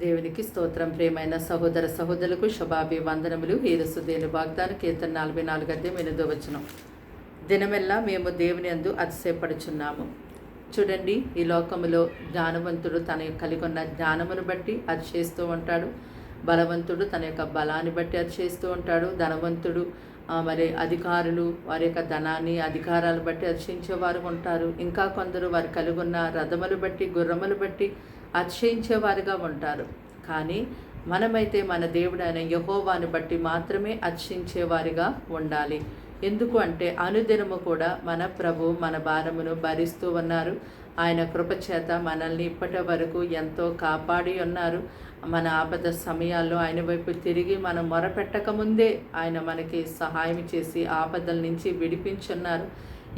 దేవునికి స్తోత్రం. ప్రియమైన సహోదర సహోదరులకు శుభాభివందనములు. యేసుదేవుని వాగ్దాన కీర్తన 44:8 దినమెల్లా మేము దేవుని యందు అతిశయపడుచున్నాము. చూడండి, ఈ లోకములో జ్ఞానవంతుడు తన కలిగి ఉన్న జ్ఞానమును బట్టి అతిశయిస్తూ ఉంటాడు. బలవంతుడు తన యొక్క బలాన్ని బట్టి అతిశయిస్తూ ఉంటాడు. ధనవంతుడు మరి అధికారులు వారి యొక్క ధనాన్ని అధికారాలు బట్టి అతిశయించేవారు ఉంటారు. ఇంకా కొందరు వారు కలిగి ఉన్న రథములు బట్టి గుర్రములు బట్టి అతిశయించేవారుగా ఉంటారు. కానీ మనమైతే మన దేవుడైన యెహోవాను బట్టి మాత్రమే అతిశయించేవారిగా ఉండాలి. ఎందుకు అంటే అనుదినము కూడా మన ప్రభు మన భారమును భరిస్తూ ఉన్నారు. ఆయన కృపచేత మనల్ని ఇప్పటి వరకు ఎంతో కాపాడి ఉన్నారు. మన ఆపద సమయాల్లో ఆయన వైపు తిరిగి మనం మొరపెట్టకముందే ఆయన మనకి సహాయం చేసి ఆపదల నుంచి విడిపించున్నారు.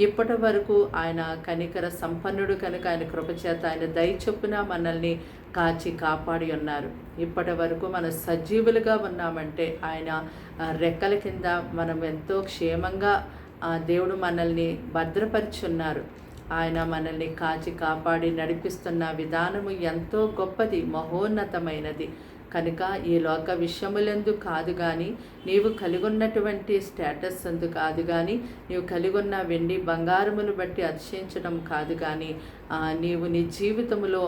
ఇప్పటి వరకు ఆయన కనికర సంపన్నుడు కనుక ఆయన కృపచేత ఆయన దయ చొప్పున మనల్ని కాచి కాపాడి ఉన్నారు. ఇప్పటి వరకు మనం సజీవులుగా ఉన్నామంటే ఆయన రెక్కల కింద మనం ఎంతో క్షేమంగా దేవుడు మనల్ని భద్రపరిచున్నారు. ఆయన మనల్ని కాచి కాపాడి నడిపిస్తున్న విధానము ఎంతో గొప్పది, మహోన్నతమైనది. కనుక ఈ లోక విషయములందు కాదు కానీ, నీవు కలిగొన్నటువంటి స్టేటస్ అందు కాదు కానీ, నీవు కలిగొన్న వెండి బంగారమును బట్టి అతిశయించడం కాదు కానీ, నీవు నీ జీవితంలో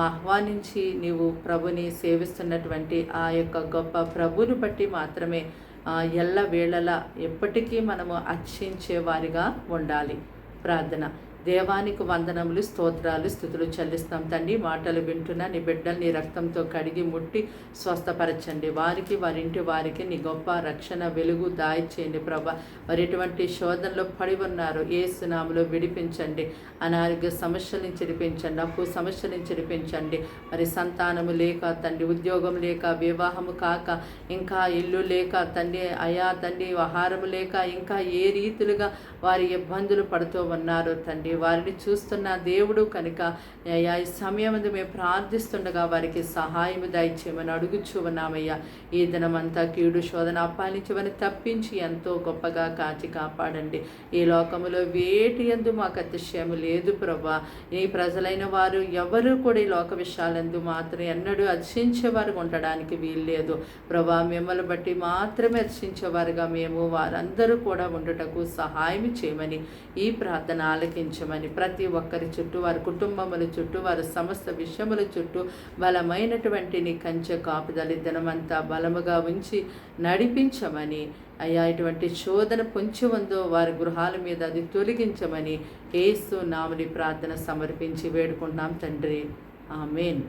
ఆహ్వానించి నీవు ప్రభుని సేవిస్తున్నటువంటి ఆ యొక్క గొప్ప ప్రభుని బట్టి మాత్రమే ఎల్ల వేళలా ఎప్పటికీ మనము అతిశయించేవారిగా ఉండాలి. ప్రార్థన. దేవానికి వందనములు, స్తోత్రాలు, స్తుతులు చెల్లిస్తాం తండ్రి. మాటలు వింటున్న నీ బిడ్డలు నీ రక్తంతో కడిగి ముట్టి స్వస్థపరచండి. వారికి వారింటి వారికి నీ గొప్ప రక్షణ వెలుగు దాయిచేయండి ప్రభా. వారు ఎటువంటి శోధనలో పడి ఉన్నారు, యేసు నామములో విడిపించండి. అనారోగ్య సమస్యల నుంచి విడిపించండి, అప్పు సమస్యల నుంచి విడిపించండి. మరి సంతానము లేక తండ్రి, ఉద్యోగం లేక, వివాహము కాక, ఇంకా ఇల్లు లేక తండ్రి, అయా తండ్రి, ఆహారము లేక, ఇంకా ఏ రీతులుగా వారి ఇబ్బందులు పడుతూ ఉన్నారు తండ్రి. వారిని చూస్తున్న దేవుడు కనుక ఈ సమయం మేము ప్రార్థిస్తుండగా వారికి సహాయం దయచేయమని అడుగుచూ ఉన్నామయ్యా. ఈ దినమంతా కీడు శోధన అప్పాలించి వారిని తప్పించి ఎంతో గొప్పగా కాచి కాపాడండి. ఈ లోకములో వేటి యందు మాకు అతిశయము లేదు ప్రభా. ఈ ప్రజలైన వారు ఎవరు కూడా ఈ లోక విషయాలందు మాత్రం ఎన్నడూ అతిశయించేవారు ఉండడానికి వీల్లేదు ప్రభా. మిమ్మల్ని బట్టి మాత్రమే అతిశయించేవారుగా మేము వారందరూ కూడా ఉండుటకు సహాయం చేయమని ఈ ప్రార్థన ఆలకించమని, ప్రతి ఒక్కరి చుట్టూ, వారి కుటుంబముల చుట్టూ, వారి సమస్త విషయముల చుట్టూ బలమైనటువంటి నీ కంచె కాపుదలి దినమంతా బలముగా ఉంచి నడిపించమని అయ్యా. ఇటువంటి శోధన పొంచి ఉందో వారి గృహాల మీద అది తొలగించమని యేసు నామములో ప్రార్థన సమర్పించి వేడుకుంటున్నాం తండ్రి. ఆమేన్.